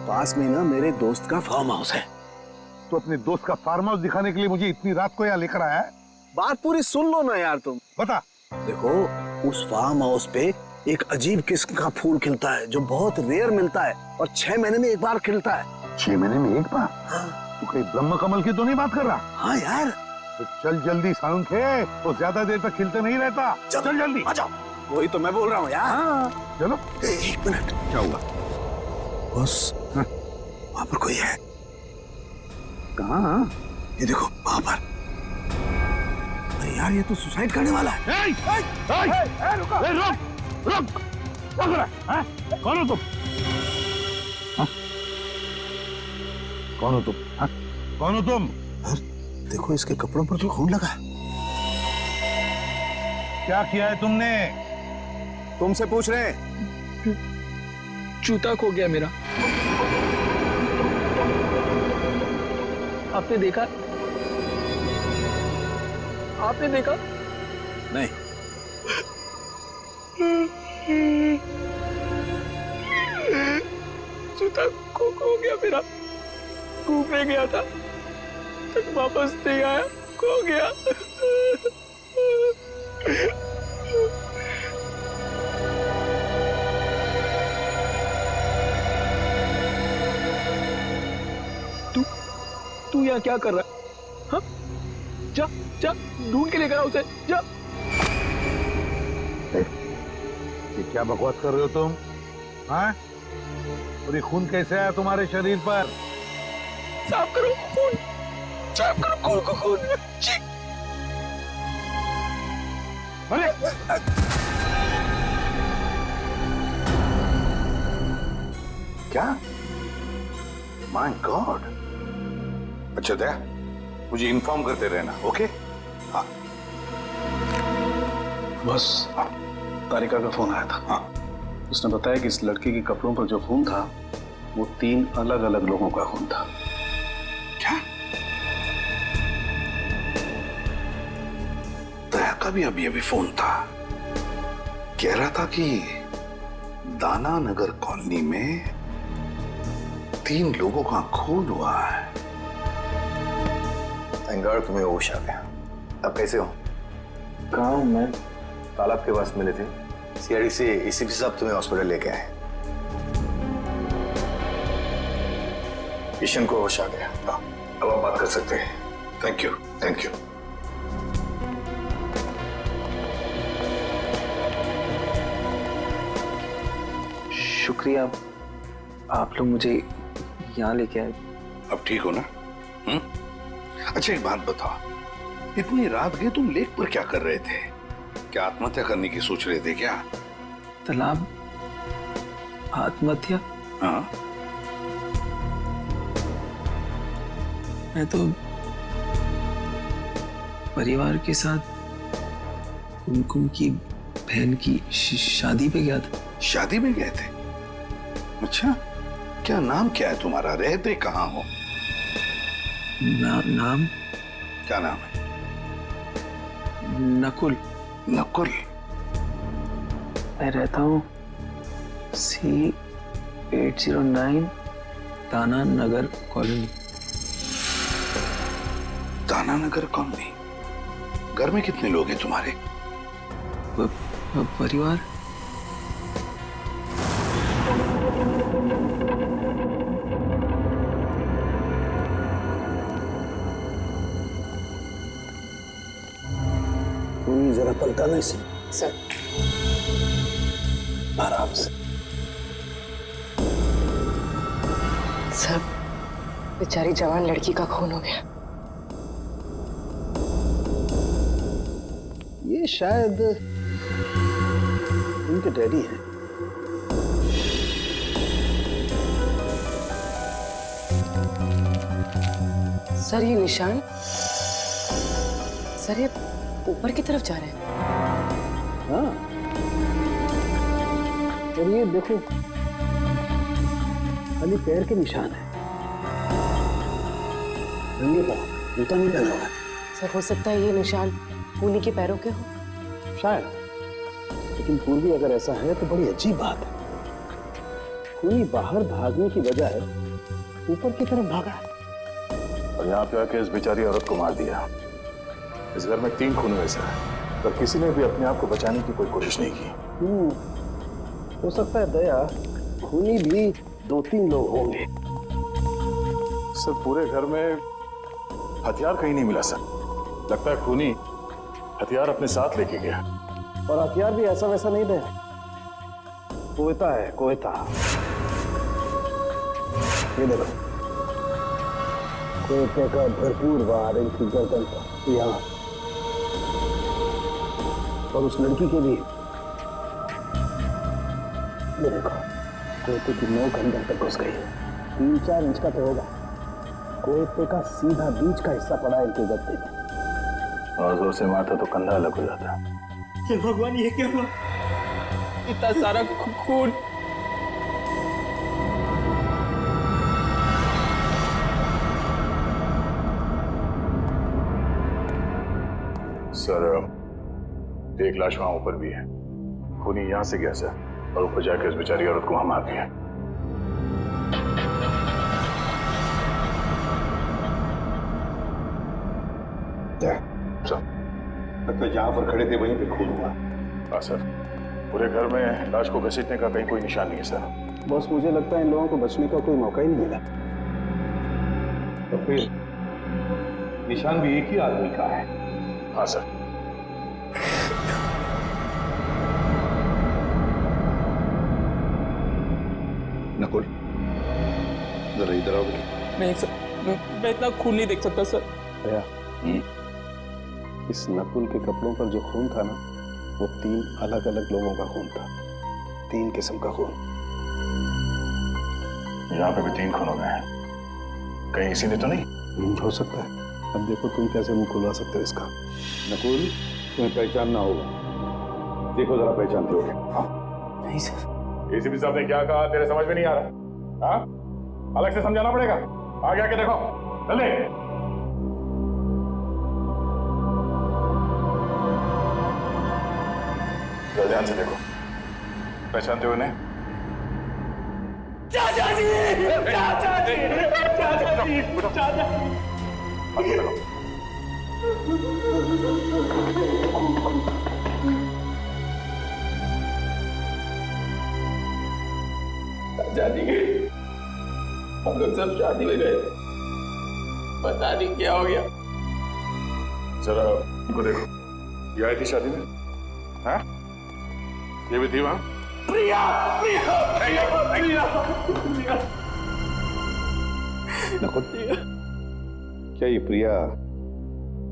पास में ना मेरे दोस्त का फार्म हाउस है। तो अपने दोस्त का फार्म हाउस दिखाने के लिए मुझे इतनी रात को यहाँ लेकर आया है? बात पूरी सुन लो ना यार तुम। बता। देखो, उस फार्म हाउस पे एक अजीब किस्म का फूल खिलता है जो बहुत रेयर मिलता है और 6 महीने में एक बार खिलता है। 6 महीने में एक बार? हाँ। तू कहीं ब्रह्म कमल की तो नहीं बात कर रहा? हाँ यार। तो चल जल्दी साउंड खे, तो ज्यादा देर तक खिलते नहीं रहता। चल जल्दी आ जाओ। वही तो मैं बोल रहा हूँ यार। हाँ। चलो। एक मिनट। क्या हुआ? बस वहां पर कोई है। कहाँ? ये देखो वहां पर। अरे यार, ये तो सुसाइड करने वाला है। रुक। क्या कर रहा है? कौन हो तुम? कौन हो तुम? कौन हो तुम? देखो इसके कपड़ों पर तो खून लगा है। क्या किया है तुमने? तुमसे पूछ रहे हैं। जूता खो गया मेरा। आपने देखा? आपने देखा? नहीं। जूता खो गया मेरा। घूमने गया था, तक वापस नहीं आया, खो गया। तू यहाँ क्या कर रहा है? हाँ? जा ढूंढ के लेकर आ उसे, जा। ये क्या बकवास कर रहे हो तुम? हाँ? और ये खून कैसे आया तुम्हारे शरीर पर? साफ करो खून, साफ करो खून। अरे क्या? My God. अच्छा दया, मुझे इन्फॉर्म करते रहना, ओके? हाँ। बस हाँ। तारिका का फोन आया था। हाँ। उसने बताया कि इस लड़की के कपड़ों पर जो खून था वो 3 अलग-अलग लोगों का खून था। क्या? दया का भी अभी फोन था। कह रहा था कि दाना नगर कॉलोनी में 3 लोगों का खून हुआ है। थैंक गॉड तुम्हें होश आ गया। अब कैसे हो? कहाँ हूँ मैं? तालाब के पास मिले थे। सीआईडी से एसीपी साहब तुम्हें हॉस्पिटल लेके आए। किशन को होश आ गया। अब आप बात कर सकते हैं। Thank you. Thank you. शुक्रिया, आप लोग मुझे यहाँ लेके आए। अब ठीक हो ना? अच्छा एक बात बताओ, इतनी रात गए तुम लेक पर क्या कर रहे थे? क्या आत्महत्या करने की सोच रहे थे क्या? तालाब आत्महत्या? हाँ। मैं तो परिवार के साथ कुमकुम की बहन की शादी पे गया था। शादी में गए थे? अच्छा, क्या नाम क्या है तुम्हारा? रहते कहाँ हो? नाम? क्या नाम है? नकुल। नकुल? मैं रहता हूँ C809 दाना नगर कॉलोनी। दाना नगर कॉलोनी? घर में कितने लोग हैं तुम्हारे? परिवार? जरा पलटाना इसे। सर। आराम से। सर, बेचारी जवान लड़की का खून हो गया। ये शायद उनके डैडी हैं। सर ये निशान, सर ये ऊपर की तरफ जा रहे हैं। हाँ, और ये देखो खाली पैर के निशान है। नंगे पाँव, जूता नहीं पहना हुआ है। सर हो सकता है ये निशान पूनी के पैरों के हो। शायद, लेकिन पूर्वी अगर ऐसा है तो बड़ी अजीब बात है। खूनी बाहर भागने की बजाय ऊपर की तरफ भागा और यहाँ पे आके इस बेचारी औरत को मार दिया। इस घर में 3 खून हुए सर, पर किसी ने भी अपने आप को बचाने की कोई कोशिश नहीं की। हो सकता है दया खूनी भी 2-3 लोग होंगे। सर पूरे घर में हथियार कहीं नहीं मिला सर। लगता है खूनी हथियार अपने साथ लेके गया। और हथियार भी ऐसा वैसा नहीं दया, कोयता है, कोयता। ये देखो, कोयते का भरपूर वार इनकी गर्दन पर यहाँ, और उस लड़की के भी। ये देखो, कोयते की नोक अंदर तक घुस गई, 3-4 इंच का तो होगा। कोयते का सीधा बीच का हिस्सा पड़ा इनके गद्दे में। और जोर से मारता तो कंधा अलग हो जाता। हे भगवान, ये क्या हुआ? इतना सारा खून। सर एक लाश वहां ऊपर भी है। खूनी यहां से गया सर, और ऊपर जाकर इस बेचारी औरत को वहां मार दिया। तो जहां पर खड़े थे वहीं पे खून हुआ। हाँ सर, पूरे घर में लाश को घसीटने का कहीं कोई निशान नहीं है सर। बस मुझे लगता है इन लोगों को बचने का कोई मौका ही नहीं मिला। तो फिर निशान भी एक ही आदमी का है। हाँ सर। नकुल, जरा इधर आओ। नहीं सर, मैं इतना खून नहीं देख सकता सर। दया, इस नकुल के कपड़ों पर जो खून था ना, वो 3 अलग-अलग लोगों का खून था। 3 किस्म का खून। यहाँ पे भी 3 खून हो गए हैं। कहीं इसी ने तो नहीं? हो सकता है। अब देखो तुम कैसे मुंह खुलवा सकते हो इसका। नकुल, तुम्हें पहचानना होगा। देखो जरा पहचानते हो। हाँ? नहीं सर। एसीपी साहब ने क्या कहा तेरे समझ में नहीं आ रहा? हाँ? अलग से समझाना पड़ेगा। आगे आके देखो, जल्दी। ध्यान से देखो, पहचानते हो इन्हें? चाचा जी, चाचा जी, चाचा जी, चाचा। चाचा जी, हम लोग सब शादी में गए, पता नहीं क्या हो गया। जरा इनको देखो, ये आई थी शादी में? हाँ? ये भी थी वहां? प्रिया, प्रिया, प्रिया, प्रिया, प्रिया। नकुल, क्या ये प्रिया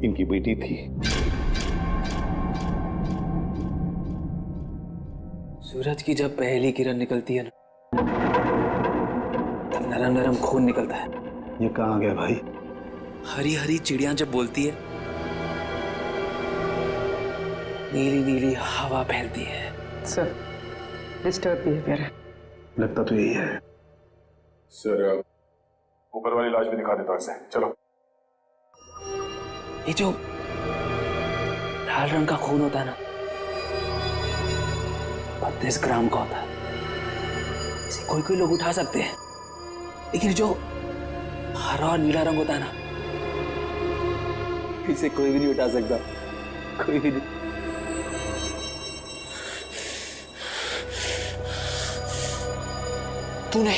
इनकी बेटी थी? सूरज की जब पहली किरण निकलती है ना, तब नरम नरम खून निकलता है। ये कहाँ गया भाई? हरी हरी चिड़िया जब बोलती है, नीली नीली हवा फैलती है। सर, डिस्टर्ब बिहेवियर है। लगता तो यही है। सर ऊपर वाली लाश भी दिखा देता हूं इसे। चलो। ये जो लाल रंग का खून होता है ना, 32 ग्राम का होता है। इसे कोई कोई लोग उठा सकते हैं, लेकिन जो हरा और नीला रंग होता है ना, इसे कोई भी नहीं उठा सकता, कोई भी नहीं। तूने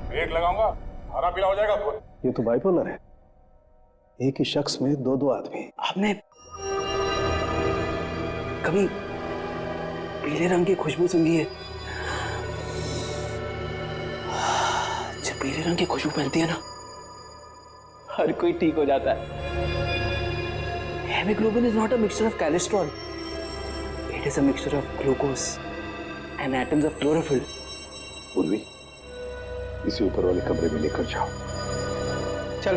ब्रेक लगाऊंगा, हरा पीला हो जाएगा खून। ये तो बाइपोलर है। एक ही शख्स में 2-2 आदमी। आपने कभी पीले रंग की खुशबू सूंघी है? जब पीले रंग की खुशबू फैलती है ना, हर कोई ठीक हो जाता है। Hemoglobin is not a mixture of cholesterol. It is a mixture of glucose and atoms of chlorophyll. Urvi, इसी ऊपर वाले कमरे में लेकर जाओ। चल।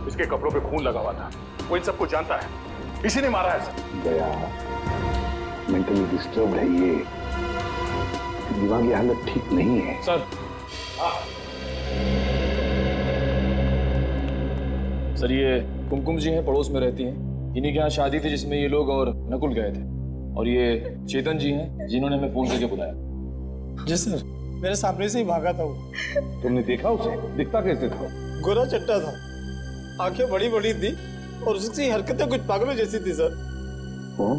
इसके कपड़ों पे खून लगा हुआ था, वो इन सबको जानता है, इसी ने मारा है। दया, मेंटली डिस्टर्ब है ये, दिमागी हालत ठीक नहीं है। सर, हाँ, सर ये कुमकुम जी हैं, पड़ोस में रहती हैं। इन्हीं के यहाँ शादी थी जिसमें ये लोग और नकुल गए थे। और ये चेतन जी हैं जिन्होंने हमें फोन करके बुलाया। जी सर, मेरे सामने से ही भागा था वो। तुमने देखा उसे? दिखता कैसे था? गोरा चट्टा था, आंखें बड़ी बड़ी थी और उसकी हरकतें कुछ पागलों जैसी थी सर। ओह।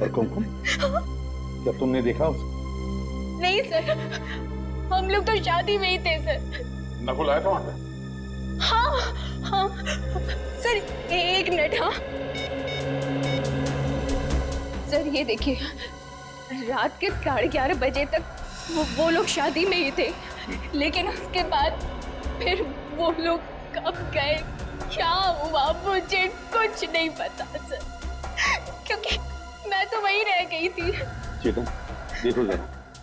और कुमकुम, क्या तुमने देखा उसे? नहीं सर, हम लोग तो शादी में ही थे सर। नकुल आया था वहां पे? हाँ हाँ सर, एक मिनट। हाँ सर, ये देखिए, रात के 11:30 बजे तक वो लोग शादी में ही थे, लेकिन उसके बाद फिर वो लोग कब गए, क्या हुआ, मुझे कुछ नहीं पता सर, क्योंकि मैं तो वहीं रह गई थी। चेतन, देखो जरा,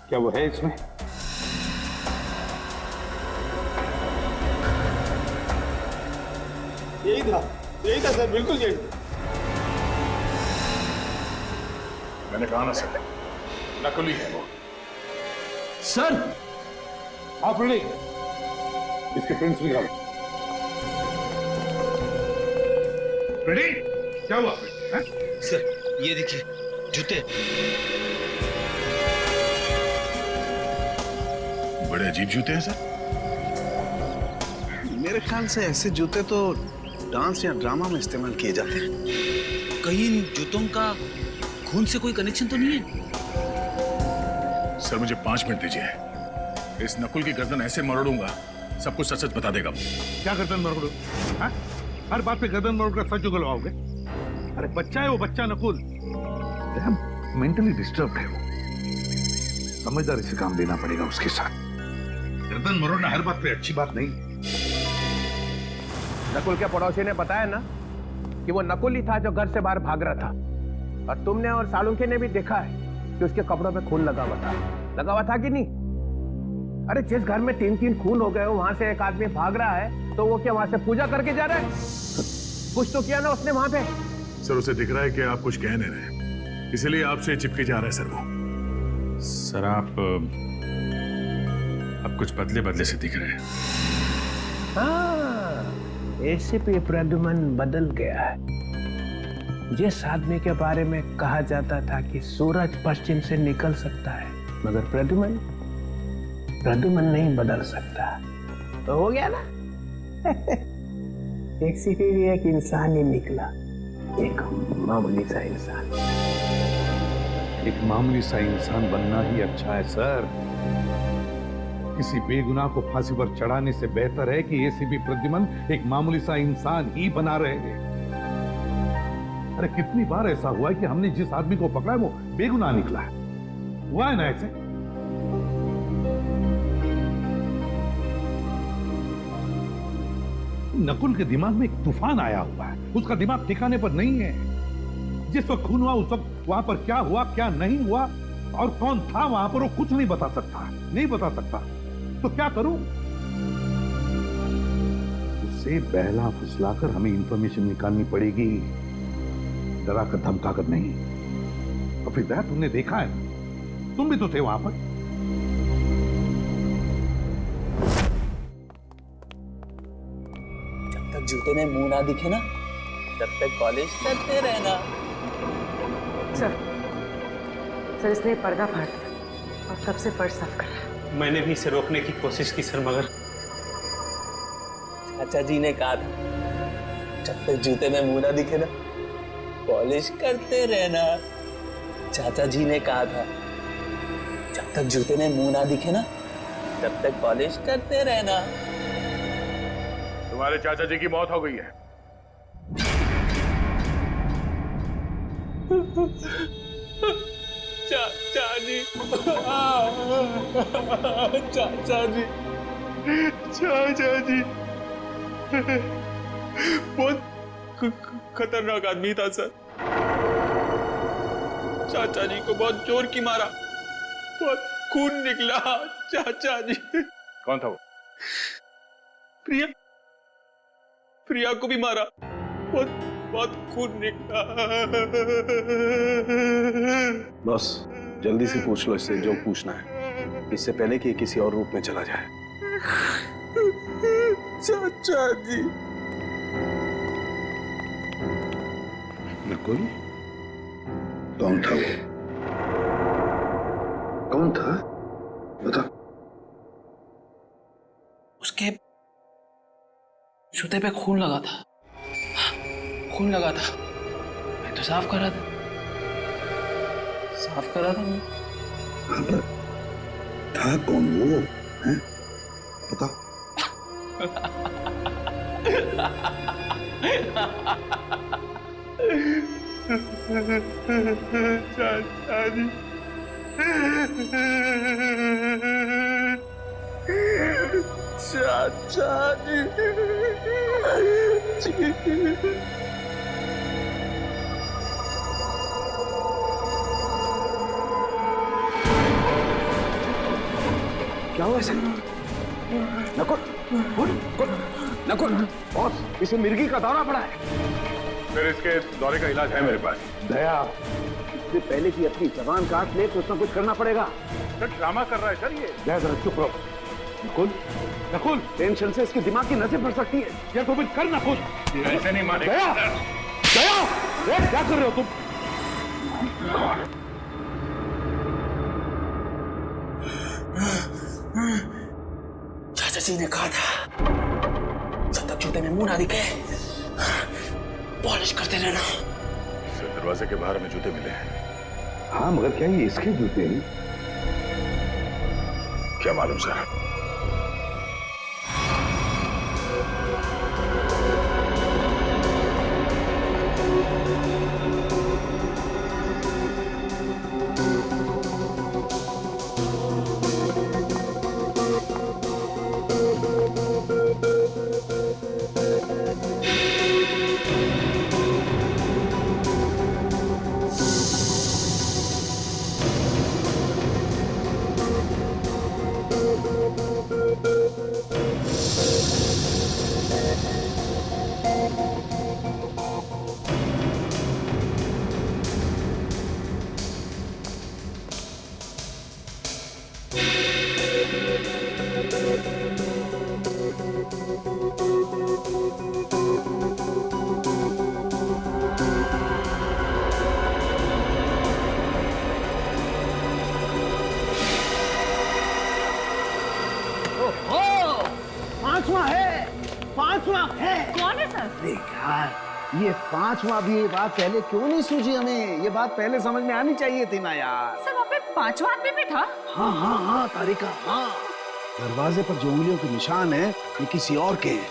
क्या वो है इसमें? यही था सर, बिल्कुल यही था। मैंने कहा ना सर, नकली है वो। सर आप रेडी? इसके प्रिंट्स निकालो। रेडी? क्या हुआ? सर ये देखिए जूते। बड़े अजीब जूते हैं सर। मेरे ख्याल से ऐसे जूते तो डांस या ड्रामा में इस्तेमाल किए जाते हैं। कहीं इन जूतों का खून से कोई कनेक्शन तो नहीं है? सर मुझे 5 मिनट दीजिए, इस नकुल की गर्दन ऐसे मरोड़ूंगा सब कुछ सच सच बता देगा। क्या गर्दन मरोड़ो? हर बात पे गर्दन मरोड़ कर सच उगलवाओगे? अरे बच्चा है वो, बच्चा नकुल मेंटली डिस्टर्ब है वो। समझदारी से काम लेना पड़ेगा उसके साथ। गर्दन मरोड़ना हर बात पे अच्छी बात नहीं। नकुल के पड़ोसी ने बताया ना कि वो नकुल ही था जो घर से बाहर भाग रहा था, और तुमने और सालुंखे ने भी देखा है कि उसके कपड़ों पे खून लगा हुआ था कि नहीं? अरे जिस घर में 3-3 खून हो गए हो, वहां से एक आदमी भाग रहा है तो वो क्या वहां से पूजा करके जा रहा है? कुछ तो किया ना उसने वहां पे। सर उसे दिख रहा है कि आप कुछ कह नहीं रहे, इसलिए आपसे चिपके जा रहा है सर वो। सर आप कुछ बदले बदले से दिख रहे हैं। हाँ, एसीपी प्रद्युमन बदल गया है। जिस आदमी के बारे में कहा जाता था कि सूरज पश्चिम से निकल सकता है, मगर प्रद्युमन नहीं बदल सकता, तो हो गया ना। एक सिर्फ एक इंसान ही निकला, एक मामूली सा इंसान। एक मामूली सा इंसान बनना ही अच्छा है सर। किसी बेगुनाह को फांसी पर चढ़ाने से बेहतर है कि एसीपी प्रद्युमन एक मामूली सा इंसान ही बना रहे। अरे कितनी बार ऐसा हुआ है कि हमने जिस आदमी को पकड़ा है वो बेगुनाह निकला है। हुआ है ना ऐसे? नकुल के दिमाग में एक तूफान आया हुआ है, उसका दिमाग ठिकाने पर नहीं है। जिस वक्त खून हुआ उस वक्त वहां पर क्या हुआ क्या नहीं हुआ और कौन था वहां पर, वो कुछ नहीं बता सकता। तो क्या करूं? उससे बहला फुसलाकर हमें इंफॉर्मेशन निकालनी पड़ेगी, डरा कर धमका कर नहीं। तो फिर तुमने देखा है, तुम भी तो थे वहां पर। जब तक जूते में मुंह ना दिखे ना, तब तक पॉलिश करते रहना। सर इसने पर्दा फाड़ दिया और तब से फर्श साफ कर रहा है। मैंने भी इसे रोकने की कोशिश की सर, मगर चाचा जी ने कहा था जब तक जूते में मुंह ना दिखे ना, पॉलिश करते रहना। चाचा जी ने कहा था जब तक जूते में मुंह ना दिखे ना, तब तक पॉलिश करते रहना। तुम्हारे चाचा जी की मौत हो गई है। चाचा जी, चाचा जी बहुत खतरनाक आदमी था सर। चाचा जी को बहुत जोर की मारा, बहुत खून निकला। चाचा जी। कौन था वो? प्रिया को भी मारा, बहुत खून निकला। बस जल्दी से पूछ लो इससे जो पूछना है, इससे पहले कि किसी और रूप में चला जाए। चाचा जी। नकुल, कौन था वो? कौन था? बता। उसके जूते पे खून लगा था। खून लगा था। मैं तो साफ कर रहा था। साफ कर रहा था मैं। हाँ, पर था कौन वो? हैं? बता। चाचा जी। चाचा जी। क्या हुआ इसे? नकुल, नकुल, बॉस, इसे मिर्गी का दौरा पड़ा है। फिर इसके दौरे का इलाज है मेरे पास। दया, इससे पहले कि अपनी जबान काट ले कुछ ना कुछ करना पड़ेगा। सर ड्रामा कर रहा है सर ये। दया जरा चुप रहो। नकुल, नकुल, टेंशन से इसकी दिमाग की नसें फट सकती है। ये तो कर नकुल, ऐसे नहीं मानेगा। दया, दया, क्या कर रहे हो तुम? चाचा जी ने कहा था जब तक जूते में मुंह ना दिखे पॉलिश करते रहना। सर दरवाजे के बाहर में जूते मिले हैं। हाँ, मगर क्या ये इसके जूते हैं? क्या मालूम सर। पांचवा है। कौन है सर? अरे यार, ये पांचवा भी, ये बात पहले क्यों नहीं सूझी हमें? ये बात पहले समझ में आनी चाहिए थी ना यार। सर वहाँ पे पांचवा आदमी भी था? हाँ हाँ हाँ तारिका, हाँ। दरवाजे पर जो उंगलियों के निशान है ये किसी और के हैं,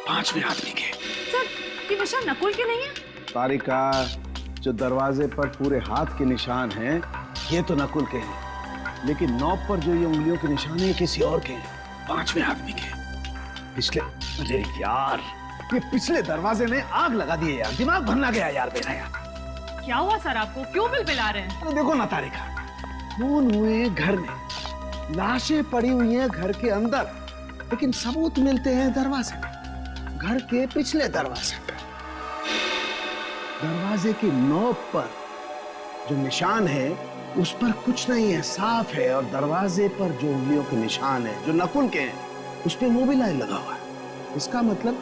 पांचवें आदमी के। सर ये निशान नकुल के नहीं है? तारिका, जो दरवाजे पर पूरे हाथ के निशान हैं ये तो नकुल के हैं, लेकिन नॉब पर जो ये उंगलियों के निशान है ये किसी और के हैं, पांचवें आदमी के। पिछले, अरे यार, ये पिछले दरवाजे ने आग लगा दी है यार, दिमाग भरना गया यार मेरा यार। क्या हुआ सर आपको? क्यों बिलबिला रहे हैं? अरे देखो ना तारिका, खून हुए हैं घर में, लाशें पड़ी हुई हैं घर के अंदर, लेकिन सबूत मिलते हैं दरवाजे पे, घर के पिछले दरवाजे पे। दरवाजे की नोक पर जो निशान है उस पर कुछ नहीं है, साफ है, और दरवाजे पर जो उंगलियों के निशान है जो नकुल के हैं उस पे मोबिल ऑयल लगा हुआ है। इसका मतलब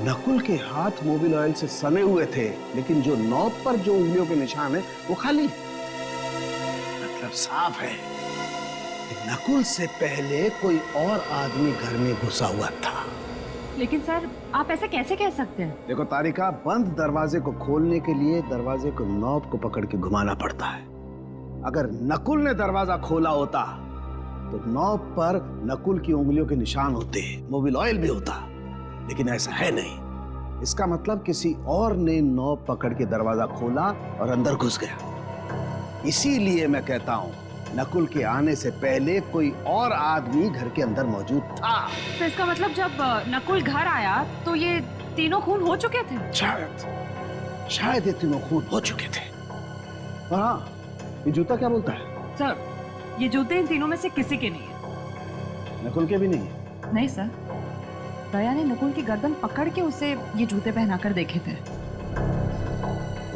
नकुल के हाथ मोबिल ऑयल से सने हुए थे, लेकिन जो नॉब पर जो उंगलियों के निशान है वो खाली, मतलब साफ है कि नकुल से पहले कोई और आदमी घर में घुसा हुआ था। लेकिन सर आप ऐसे कैसे कह सकते हैं? देखो तारिका, बंद दरवाजे को खोलने के लिए दरवाजे को नॉब को पकड़ के घुमाना पड़ता है। अगर नकुल ने दरवाजा खोला होता तो नॉब पर नकुल की उंगलियों के निशान होते, मोबिल ऑयल भी होता, लेकिन ऐसा है नहीं। इसका मतलब किसी और ने नॉब पकड़ के दरवाजा खोला और अंदर घुस गया। इसीलिए मैं कहता हूँ नकुल के आने से पहले कोई और आदमी घर के अंदर मौजूद था। तो इसका मतलब जब नकुल घर आया तो ये तीनों खून हो चुके थे? शायद ये तीनों खून हो चुके थे। हाँ, ये जूता क्या बोलता है? सर ये जूते इन तीनों में से किसी के नहीं है। नकुल के भी नहीं है? नहीं सर, दया ने नकुल की गर्दन पकड़ के उसे ये जूते पहनाकर देखे थे।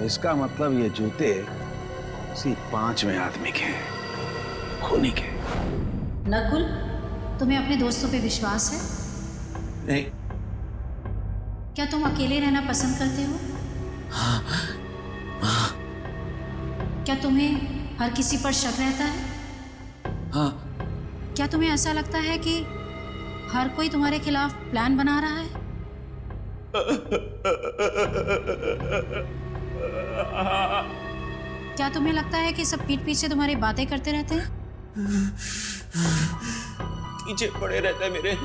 इसका मतलब ये जूते उसी पांचवें आदमी के हैं, खूनी के। नकुल, तुम्हें अपने दोस्तों पे विश्वास है? नहीं, क्या तुम अकेले रहना पसंद करते हो? क्या तुम्हें हर किसी पर शक रहता है? हाँ। क्या तुम्हें ऐसा लगता है कि हर कोई तुम्हारे खिलाफ प्लान बना रहा है? क्या तुम्हें लगता है कि सब पीठ पीछे तुम्हारी बातें करते रहते हैं? पीछे पड़े रहते हैं मेरे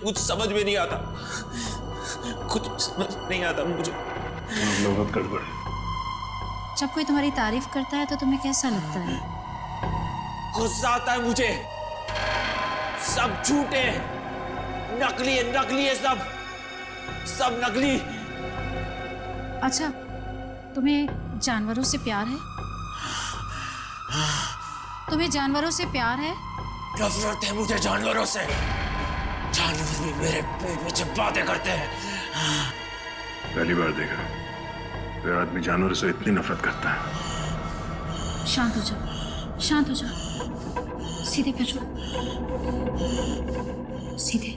कुछ समझ में नहीं आता, कुछ समझ नहीं आता मुझे। बहुत गड़बड़ है। जब कोई तुम्हारी तारीफ करता है तो तुम्हें कैसा लगता है? गुस्सा आता है मुझे। सब झूठे, नकली है सब नकली। अच्छा, तुम्हें जानवरों से प्यार है? तुम्हें जानवरों से प्यार है? नफरत है मुझे जानवरों से। जानवर भी मेरे पेट में बातें करते हैं। पहली बार देखा कोई आदमी जानवरों से इतनी नफरत करता है। शांत हो जाओ, शांत हो जाओ। सीधे बैठो, सीधे।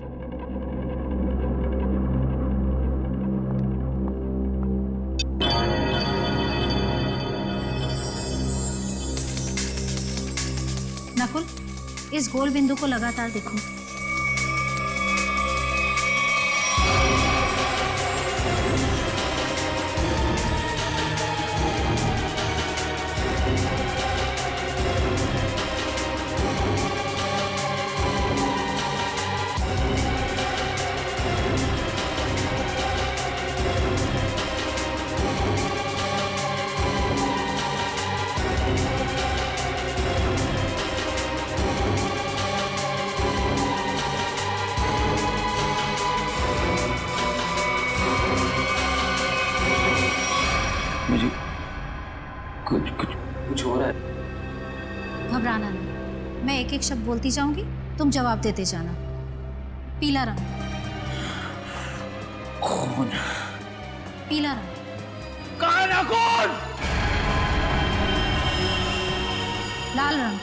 नकुल, इस गोल बिंदु को लगातार देखो। मुझे कुछ हो रहा है। घबराना नहीं, मैं एक एक शब्द बोलती जाऊंगी, तुम जवाब देते जाना। पीला रंग। खून। पीला रंग। काला खून। लाल रंग।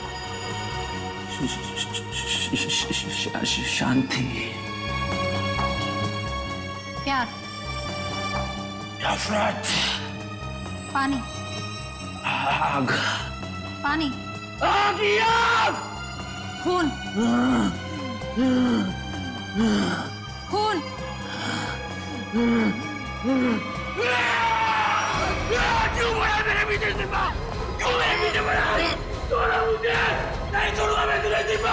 शांति। प्यार। नफरत। पानी। आग। पानी। आग ही आग। खून। खून। क्यों बड़ा मेरे पीछे सिर्फ? क्यों मेरे पीछे बड़ा? छोड़ो मुझे! नहीं छोड़ूंगा मैं तुझे सिर्फ!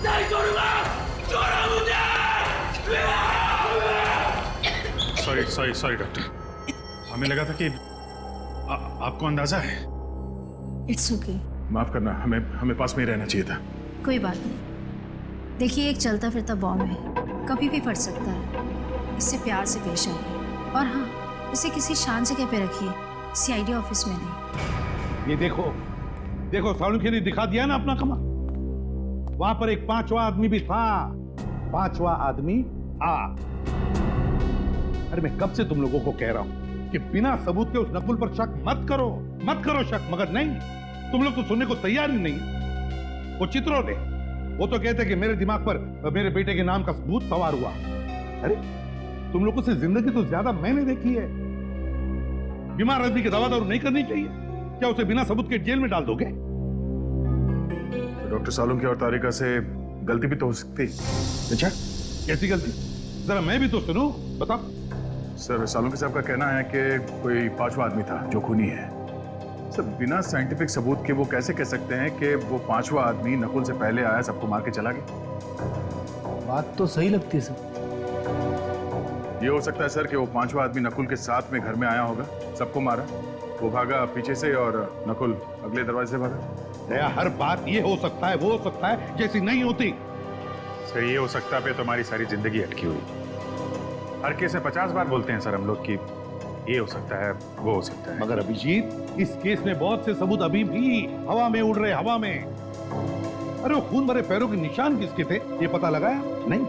नहीं छोड़ूंगा! छोड़ो मुझे! सॉरी डॉक्टर, हमें लगा था कि आपको अंदाजा है। It's okay. माफ करना, हमें पास में ही रहना चाहिए था। कोई बात नहीं। देखिए, एक चलता फिरता बॉम्ब है, कभी भी फट सकता है। इससे प्यार से पेश आइए, और हाँ, इसे किसी शांत जगह पे रखिए, सीआईडी ऑफिस में नहीं। ये देखो सालुंखे ने दिखा दिया ना अपना कमाल। वहां पर एक पांचवा आदमी भी था। पांचवा आदमी आ। अरे मैं कब से तुम लोगों को कह रहा हूं कि बिना सबूत के उस नकुल पर शक मत करो शक, मगर नहीं, तुम लोग तो सुनने को तैयार ही नहीं। वो चित्रों ने, वो तो कहते कि मेरे दिमाग पर मेरे बेटे के नाम का सबूत सवार हुआ। अरे तुम लोगों से जिंदगी तो ज्यादा मैंने देखी है। बीमार आदमी की दवा दारू नहीं करनी चाहिए क्या? उसे बिना सबूत के जेल में डाल दोगे? डॉक्टर सालुंखे और तारिका से गलती भी तो हो सकती। अच्छा, कैसी गलती? जरा मैं भी तो सुनूं, बताओ। सर, सालुंखे साहब का कहना है कि कोई पांचवा आदमी था जो खूनी है। सर, बिना साइंटिफिक सबूत के वो कैसे कह सकते हैं कि वो पांचवा आदमी नकुल से पहले आया, सबको मार के चला गया? बात तो सही लगती है सर। ये हो सकता है सर कि वो पांचवा आदमी नकुल के साथ में घर में आया होगा, सबको मारा, वो भागा पीछे से और नकुल अगले दरवाजे से भागा। दया, हर बात ये हो सकता है, वो हो सकता है जैसी नहीं होती। सर, ये हो सकता है पे तुम्हारी सारी जिंदगी अटकी हुई। हर केस में 50 बार बोलते हैं सर हम लोग कि ये हो सकता है, वो हो सकता है। मगर अभिजीत, इस केस में बहुत से सबूत अभी भी हवा में उड़ रहे, हवा में। अरे वो खून भरे पैरों के निशान किसके थे ये पता लगाया नहीं?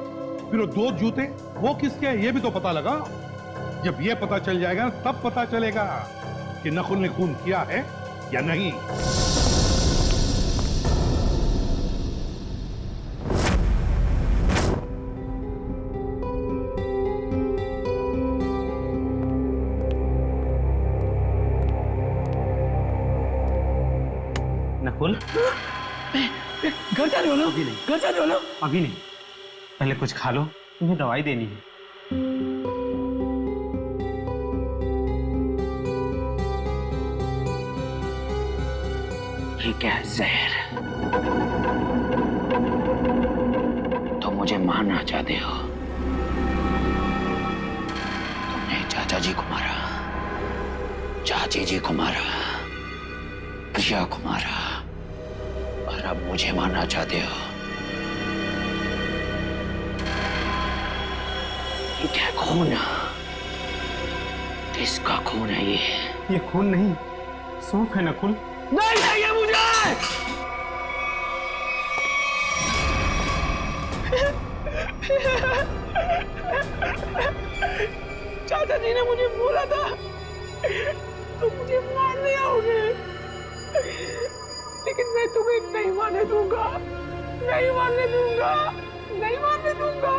फिर वो 2 जूते वो किसके हैं ये भी तो पता लगा। जब ये पता चल जाएगा तब पता चलेगा कि नकुल ने खून किया है या नहीं। नकुल घर जा रहे हो ना? अभी नहीं। घर जा रहे हो ना? अभी नहीं, पहले कुछ खा लो, तुम्हें दवाई देनी है। ये क्या है? जहर? तो मुझे मारना चाहते हो? तुमने चाचा जी को मारा, चाची जी को मारा, प्रिया को मारा, और अब मुझे मारना चाहते हो? ये क्या खून? किसका खून है ये? ये खून नहीं, सूप है नकुल। नहीं चाहिए मुझे! चाचा जी ने मुझे बोला था तुम मुझे मारने आओगे, लेकिन मैं तुम्हें नहीं मारने दूंगा, नहीं मारने दूंगा, नहीं मारने दूंगा।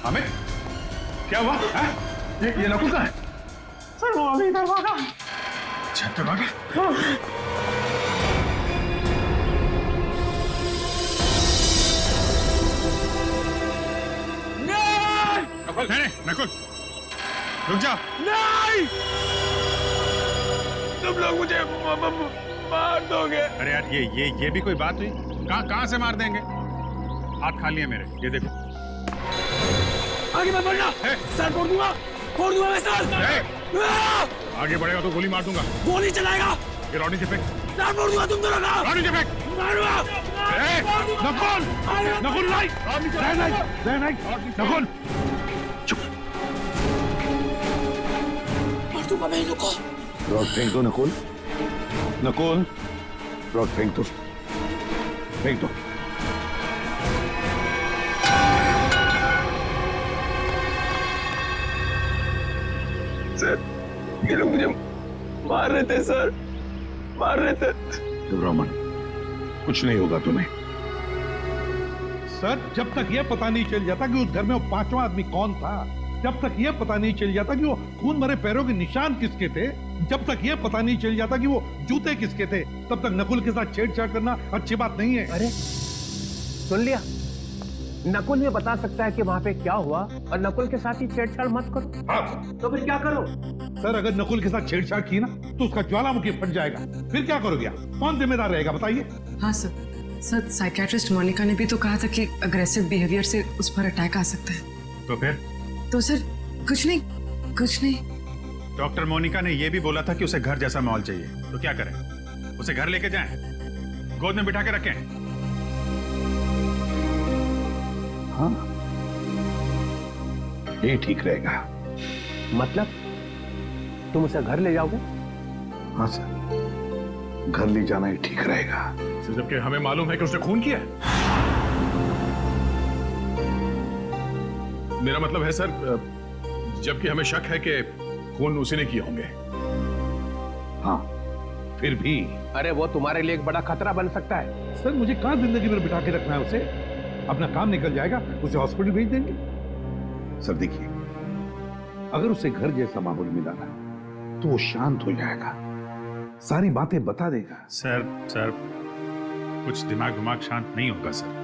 अमित, क्या हुआ? ये नकुल कहाँ है? सर वो अभी इधर भागा। छत पे भागा? नकुल, नहीं, नकुल, रुक जा। नहीं, तुम लोग मुझे मार दोगे। अरे यार, ये भी कोई बात हुई? कहाँ से मार देंगे? हाथ खाली है मेरे, ये देखो। आगे मत बढ़ना, सर फोड़ दूंगा मैं सर। आगे बढ़ेगा तो गोली मार दूंगा। गोली चलाएगा, ये रॉडी से फेंक। सर फोड़ दूंगा तुम दोनों का। रॉडी से फेंक। मारूंगा। नकुल, नकुल नहीं, नकुल, चुप। मार दूंगा मैं इन को। रॉड फेंक दो नकुल, नकुल, रॉड फेंक दो, फेंक दो। सर, ये लोग मुझे मार रहे थे सर, मार रहे थे। रमन, कुछ नहीं होगा तुम्हें। सर, जब तक यह पता नहीं चल जाता कि उस घर में वो पांचवा आदमी कौन था, जब तक यह पता नहीं चल जाता कि वो खून भरे पैरों के निशान किसके थे, जब तक यह पता नहीं चल जाता कि वो जूते किसके थे, तब तक नकुल के साथ छेड़छाड़ करना अच्छी बात नहीं है। अरे सुन लिया, नकुल ये बता सकता है कि वहां पे क्या हुआ, और नकुल के साथ ही छेड़छाड़ मत करो। हाँ। तो फिर क्या करो? सर, अगर नकुल के साथ छेड़छाड़ की ना तो उसका ज्वालामुखी फट जाएगा, फिर क्या करोगे आप? कौन जिम्मेदार रहेगा बताइए? हाँ सर, साइकियाट्रिस्ट मोनिका ने भी तो कहा था कि अग्रेसिव बिहेवियर से उस पर अटैक आ सकता है। तो फिर? तो सर कुछ नहीं। डॉक्टर मोनिका ने यह भी बोला था कि उसे घर जैसा माहौल चाहिए, तो क्या करें? उसे घर लेके जाएं, गोद में बिठा के रखें? हाँ, ये ठीक रहेगा। मतलब तुम उसे घर ले जाओगे? हाँ सर, घर ले जाना ही ठीक रहेगा। जबकि हमें मालूम है कि उसने खून किया है। मेरा मतलब है सर, जबकि हमें शक है कि खून उसी ने किए होंगे। हाँ, फिर भी। अरे वो तुम्हारे लिए एक बड़ा खतरा बन सकता है। सर, मुझे कहाँ जिंदगी भर बिठा के रखना है उसे? अपना काम निकल जाएगा, उसे हॉस्पिटल भेज देंगे। सर देखिए, अगर उसे घर जैसा माहौल मिला ना तो वो शांत हो जाएगा, सारी बातें बता देगा। सर, कुछ दिमाग शांत नहीं होगा सर।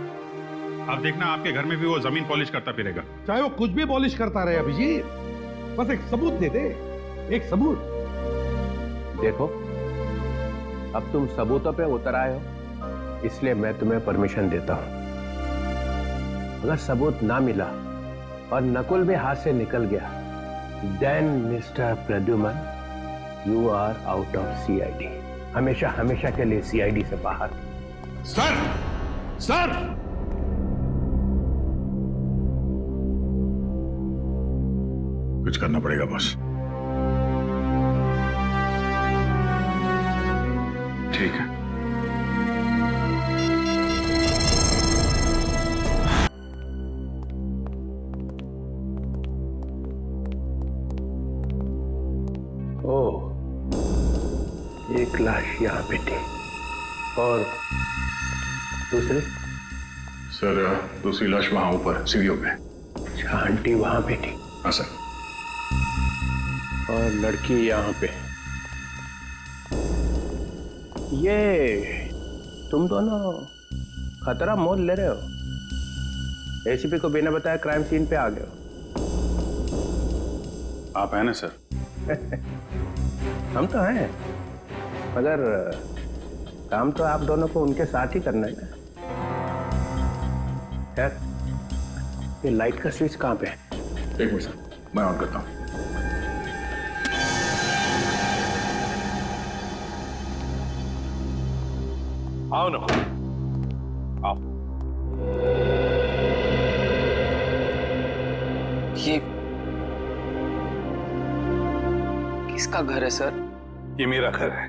आप देखना, आपके घर में भी वो जमीन पॉलिश करता फिरेगा। चाहे वो कुछ भी पॉलिश करता रहे अभिजीत, बस एक सबूत दे दे, एक सबूत। देखो, अब तुम सबूतों पे उतर आए हो, इसलिए मैं तुम्हें परमिशन देता हूं। अगर सबूत ना मिला और नकुल भी हाथ से निकल गया, then mister Pradyuman, you are out of CID, हमेशा के लिए सीआईडी से बाहर। सर, कुछ करना पड़ेगा बॉस। ठीक है। ओह, एक लाश यहाँ पे थी, और दूसरी सर दूसरी लाश वहां ऊपर सीढ़ियों पे। अच्छा, आंटी वहां पे थी हाँ सर। और लड़की यहाँ पे। ये तुम दोनों खतरा मोल ले रहे हो। एसीपी को बिना बताए क्राइम सीन पे आ गए हो। आप हैं ना सर? हम तो हैं, मगर काम तो आप दोनों को उनके साथ ही करना है ना। यार, ये लाइट का स्विच कहाँ पे है? एक मिनट सर, मैं ऑन करता हूँ। आओ ना, आओ। ये किसका घर है सर? ये मेरा घर है।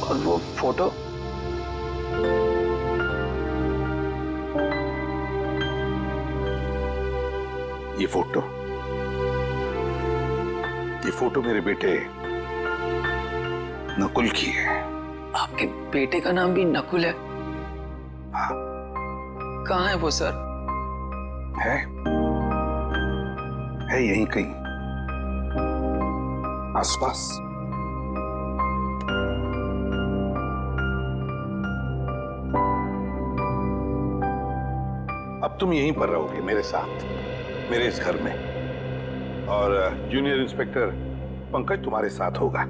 और वो फोटो? ये फोटो मेरे बेटे नकुल की है। आपके बेटे का नाम भी नकुल है? हाँ। कहाँ है वो सर? है यहीं कहीं आसपास। अब तुम यहीं पर रहोगे मेरे साथ, मेरे इस घर में, और जूनियर इंस्पेक्टर पंकज तुम्हारे साथ होगा।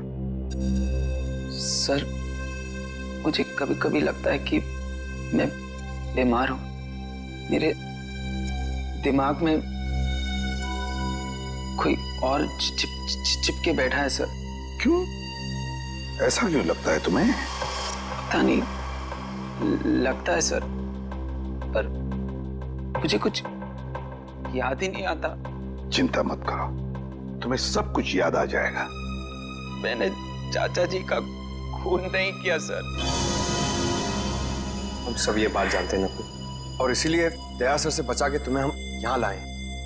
सर, मुझे कभी कभी लगता है कि मैं बीमार हूं। मेरे दिमाग में कोई और चिपके बैठा है सर। क्यों? ऐसा क्यों लगता है तुम्हें? पता नहीं, लगता है सर, पर मुझे कुछ याद ही नहीं आता। चिंता मत करो, तुम्हें सब कुछ याद आ जाएगा। मैंने चाचा जी का खून नहीं किया सर। हम सब ये बात जानते हैं नकुल, और इसीलिए दया सर से बचा के तुम्हें हम यहाँ लाए।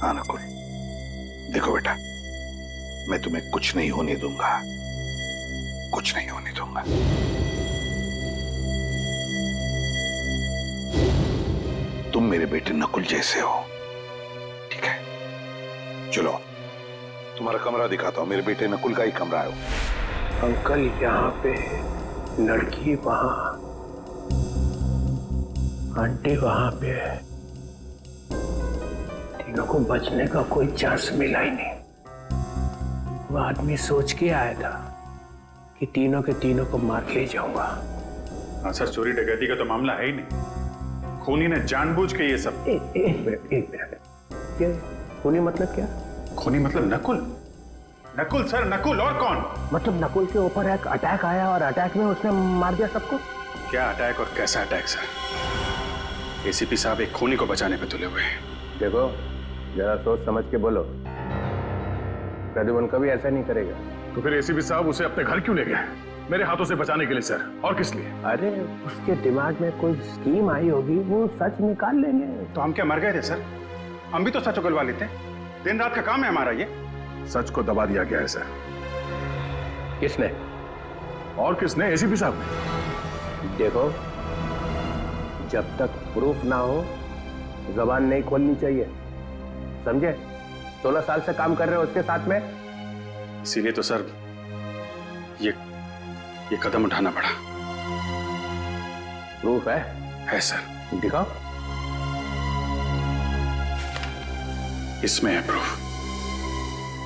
हाँ नकुल, देखो बेटा, मैं तुम्हें कुछ नहीं होने दूंगा, कुछ नहीं होने दूंगा। तुम मेरे बेटे नकुल जैसे हो, ठीक है? चलो तुम्हारा कमरा दिखाता हूं। मेरे बेटे नकुल का ही कमरा है। अंकल यहाँ पे, लड़की वहां, आंटी वहां पे। तीनों को बचने का कोई चांस मिला ही नहीं। वो आदमी सोच के आया था कि तीनों के तीनों को मार के ही जाऊंगा। हाँ सर, चोरी डकैती का तो मामला है ही नहीं। खूनी ने जानबूझ के ये सब। एक मिनट, ये खूनी मतलब क्या? खूनी मतलब नकुल। नकुल सर, नकुल, और कौन? मतलब नकुल के ऊपर एक अटैक आया और अटैक में उसने मार दिया सबको। क्या अटैक और कैसा अटैक सर? एसीपी साहब एक खूनी को बचाने पे तुले हुए हैं। देखो, जरा सोच समझ के बोलो। प्रद्युमन कभी ऐसा नहीं करेगा। तो फिर एसीपी साहब उसे अपने घर क्यों ले गए? मेरे हाथों से बचाने के लिए सर, और किस लिए? अरे उसके दिमाग में कोई स्कीम आई होगी, वो सच निकाल लेंगे। तो हम क्या मर गए थे सर? हम भी तो सच उगलवा लेते। दिन रात का काम है हमारा ये। सच को दबा दिया गया है सर। किसने? और किसने? एसीपी साहब ने। देखो, जब तक प्रूफ ना हो जबान नहीं खोलनी चाहिए, समझे? 16 साल से काम कर रहे हो उसके साथ में। इसीलिए तो सर ये कदम उठाना पड़ा। प्रूफ है? है सर। दिखाओ। इसमें है प्रूफ।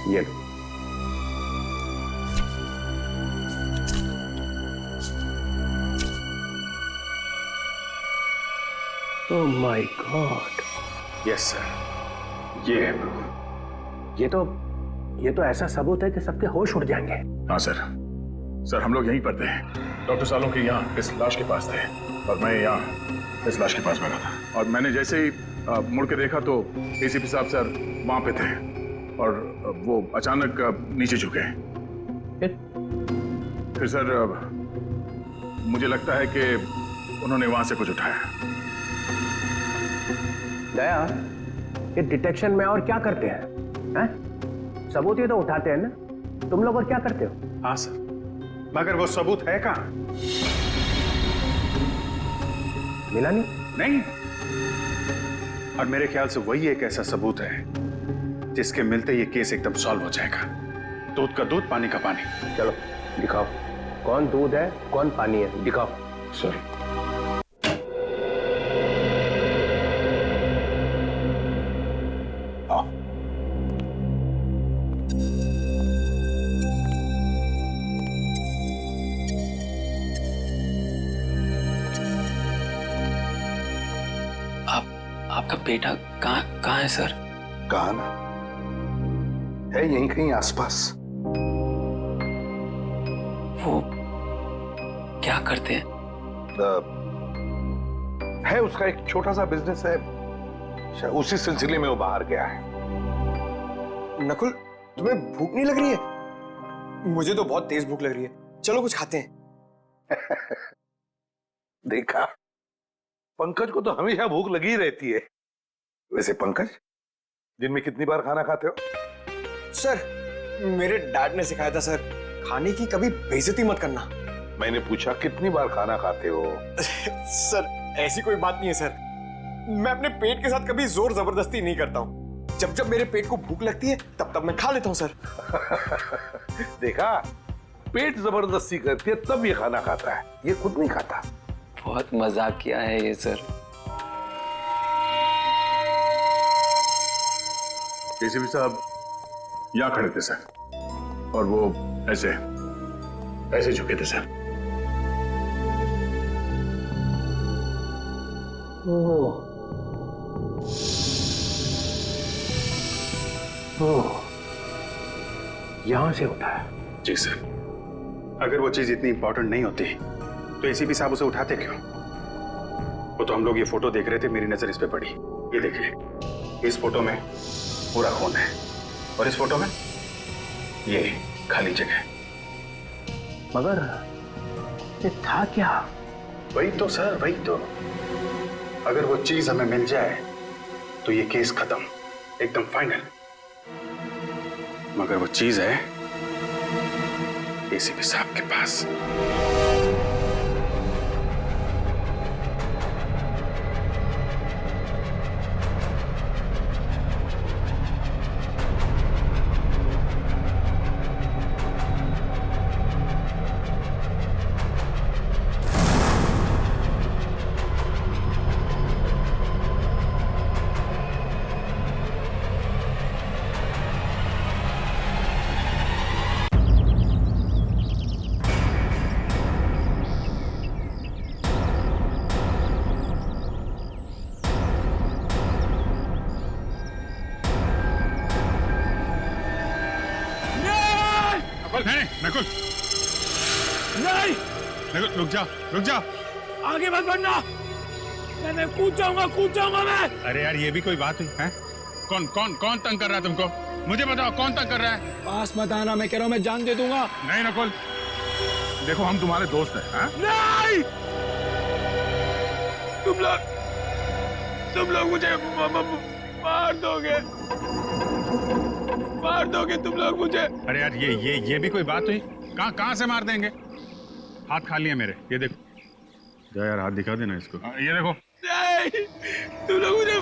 ये oh my God. Yes sir, ये है प्रूफ। ये तो ऐसा सबूत है कि सबके होश उड़ जाएंगे। हाँ सर। सर, हम लोग यहीं पर थे। डॉक्टर सालुंखे यहाँ इस लाश के पास थे और मैं यहाँ इस लाश के पास बैठा था। और मैंने जैसे ही मुड़ के देखा तो एसीपी साहब सर वहां पे थे और वो अचानक नीचे झुके। फिर सर मुझे लगता है कि उन्होंने वहां से कुछ उठाया। दया, ये डिटेक्शन में और क्या करते हैं? सबूत ही तो उठाते हैं ना। तुम लोग और क्या करते हो? हाँ सर, मगर वो सबूत है कहाँ? मिला नहीं? नहीं, और मेरे ख्याल से वही एक ऐसा सबूत है जिसके मिलते ये केस एकदम सॉल्व हो जाएगा। दूध का दूध, पानी का पानी। चलो दिखाओ, कौन दूध है कौन पानी है, दिखाओ। सॉरी। आपका बेटा कहाँ है सर? कहा ना, है यहीं कहीं आसपास। वो क्या करते हैं? है उसका एक छोटा सा बिजनेस है, शायद उसी सिलसिले में वो बाहर गया है। नकुल, तुम्हें भूख नहीं लग रही है? मुझे तो बहुत तेज भूख लग रही है, चलो कुछ खाते हैं। देखा, पंकज को तो हमेशा भूख लगी ही रहती है। वैसे पंकज, दिन में कितनी बार खाना खाते हो? सर, मेरे डैड ने सिखाया था सर, खाने की कभी बेइज्जती मत करना। मैंने पूछा कितनी बार खाना खाते हो? सर, ऐसी कोई बात नहीं है सर, मैं अपने पेट के साथ कभी जोर जबरदस्ती नहीं करता हूँ। जब जब मेरे पेट को भूख लगती है तब मैं खा लेता हूँ सर। देखा, पेट जबरदस्ती करती है तब ये खाना खाता है, ये खुद नहीं खाता। बहुत मजाक किया है ये सर। एसीपी साहब यहाँ खड़े थे सर, और वो ऐसे ऐसे झुके थे सर। यहां से होता है? जी सर। अगर वो चीज इतनी इंपॉर्टेंट नहीं होती तो एसीपी साहब उसे उठाते क्यों? वो तो हम लोग ये फोटो देख रहे थे, मेरी नजर इस पे पड़ी। ये देखिए, इस फोटो में पूरा खून है और इस फोटो में ये खाली जगह। मगर ये था क्या? वही तो सर, वही तो। अगर वो चीज हमें मिल जाए तो ये केस खत्म, एकदम फाइनल। मगर वो चीज है एसीपी साहब के पास। नकुल, नहीं, नकुल रुक जा, रुक जा। आगे मत बढ़ना, मैं कूद जाऊंगा मैं। अरे यार, ये भी कोई बात हुई है? कौन कौन कौन तंग कर रहा है तुमको? मुझे बताओ, कौन तंग कर रहा है? पास मत आना, मैं कह रहा हूँ मैं जान दे दूंगा। नहीं नकुल, देखो हम तुम्हारे दोस्त हैं। नहीं, तुम लोग मुझे मार दोगे तुम लोग मुझे। अरे यार, ये भी कोई बात हुई? कहाँ से मार देंगे? हाथ खाली है मेरे, ये देखो। जा यार, हाथ दिखा देना इसको। ये देखो। नहीं, तुम लोग मुझे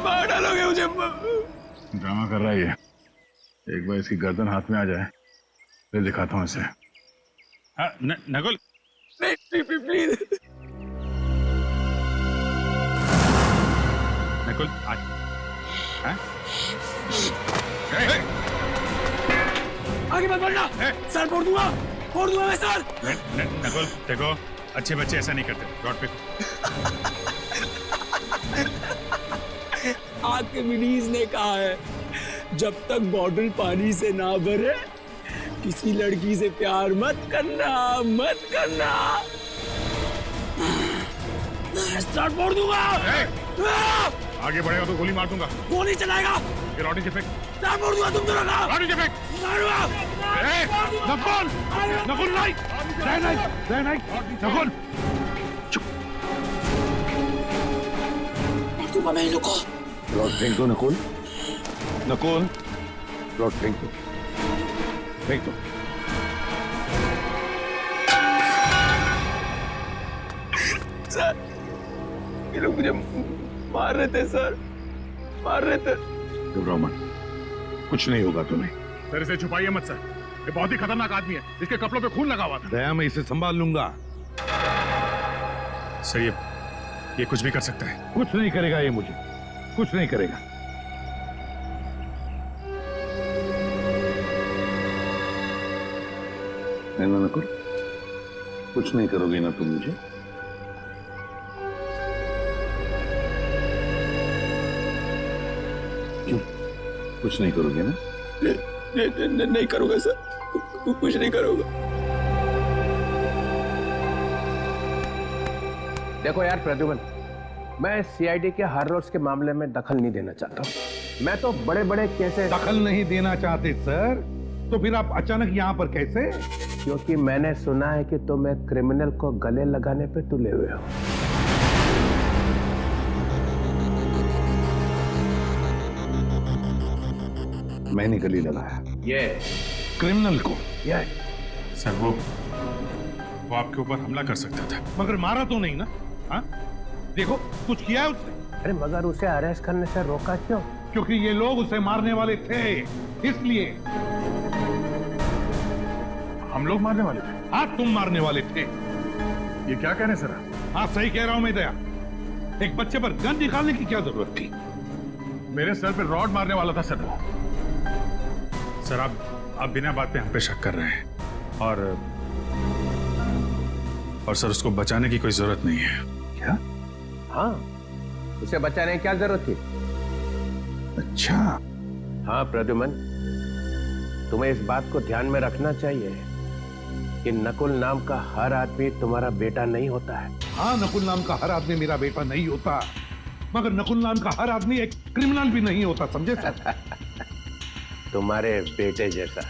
मार डालोगे मुझे। ड्रामा कर रहा है ये। एक बार इसकी गर्दन हाथ में आ जाए फिर दिखाता हूँ इसे। हाँ, नकुल नहीं, प्लीज नकुल, आज आगे मत बढ़ना, सर फोड़ दूंगा मैं सर। नकुल देखो, अच्छे बच्चे ऐसा नहीं करते। रोड पे आर्किमिडीज ने कहा है, जब तक बॉटल पानी से ना भरे किसी लड़की से प्यार मत करना। सर फोड़ दूंगा। आगे बढ़ेगा तो गोली मार दूंगा। गोली चलाएगा? ये लॉटरी से फेंक। सर फोड़ दूंगा तुम दोनों का। लॉटरी से फेंक। नकुल, नकुल नहीं, नकुल चुप। मारूंगा मैं इन लोगों को। लॉट फेंक दो नकुल, नकुल लॉट फेंक दो, फेंक दो। ये लोग मुझे मार रहे थे सर, मार रहे थे। घबराओ मत, कुछ नहीं होगा तुम्हें। सर इसे छुपाइए मत सर, ये बहुत ही खतरनाक आदमी है, इसके कपड़ों पे खून लगा हुआ था। दया, मैं इसे संभाल लूंगा। सर ये कुछ भी कर सकता है। कुछ नहीं करेगा ये, मुझे कुछ नहीं करेगा। नैना नकुल, कुछ नहीं करोगे ना तुम मुझे? क्यों कुछ नहीं करोगे ना? नहीं करूंगा सर, कुछ नहीं करूंगा। देखो यार प्रद्युमन, मैं सीआईडी के हर रोज के मामले में दखल नहीं देना चाहता हूँ। मैं तो बड़े बड़े केसेस दखल नहीं देना चाहते सर, तो फिर आप अचानक यहाँ पर कैसे? क्योंकि मैंने सुना है कि तुम एक क्रिमिनल को गले लगाने पे तुले हुए हो। मैंने गले लगाया ये क्रिमिनल को? ये सर वो आपके ऊपर हमला कर सकता था, मगर मारा तो नहीं ना? हाँ देखो, कुछ किया है उसने? अरे मगर उसे अरेस्ट करने से रोका क्यों? क्योंकि ये लोग उसे मारने वाले थे, इसलिए। हम लोग मारने वाले थे? हाँ, तुम मारने वाले थे। ये क्या कह रहे हैं सर? हाँ सही कह रहा हूं मैं दया, एक बच्चे पर गन निकालने की क्या जरूरत थी? मेरे सर पे रॉड मारने वाला था सर वो। सर आप बिना बात पे हम पे शक कर रहे हैं, और सर उसको बचाने की कोई जरूरत नहीं है। क्या? हाँ, उसे बचाने की क्या जरूरत थी? अच्छा। हाँ प्रद्युमन, तुम्हें इस बात को ध्यान में रखना चाहिए कि नकुल नाम का हर आदमी तुम्हारा बेटा नहीं होता है। हाँ, नकुल नाम का हर आदमी मेरा बेटा नहीं होता, मगर नकुल नाम का हर आदमी एक क्रिमिनल भी नहीं होता, समझे सर? तुम्हारे बेटे जैसा।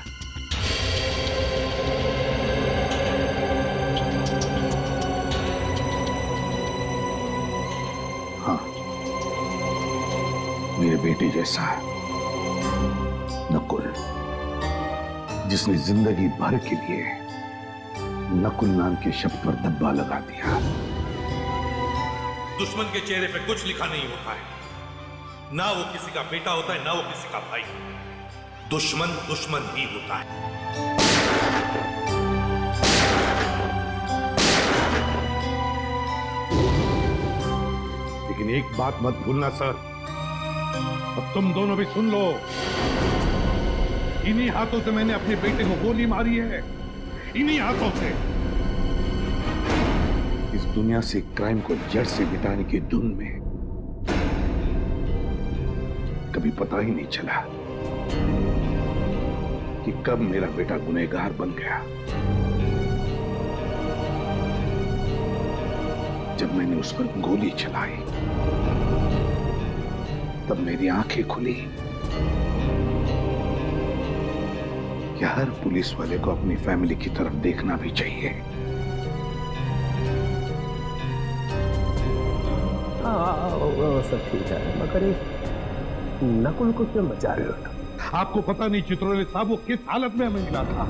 हाँ, मेरे बेटे जैसा नकुल, जिसने जिंदगी भर के लिए नकुल नाम के शब्द पर धब्बा लगा दिया। दुश्मन के चेहरे पे कुछ लिखा नहीं होता है, ना वो किसी का बेटा होता है, ना वो किसी का भाई। दुश्मन दुश्मन ही होता है। लेकिन एक बात मत भूलना सर, अब तुम दोनों भी सुन लो, इन्हीं हाथों से मैंने अपने बेटे को गोली मारी है, इन्हीं हाथों से। इस दुनिया से क्राइम को जड़ से मिटाने की धुन में कभी पता ही नहीं चला कि कब मेरा बेटा गुनहगार बन गया। जब मैंने उस पर गोली चलाई, तब मेरी आंखें खुली कि हर पुलिस वाले को अपनी फैमिली की तरफ देखना भी चाहिए। हाँ, वो सब ठीक है, मगर इस नकुल को क्यों बचा रहे हो? आपको पता नहीं चित्रोले साहब वो किस हालत में हमें मिला था।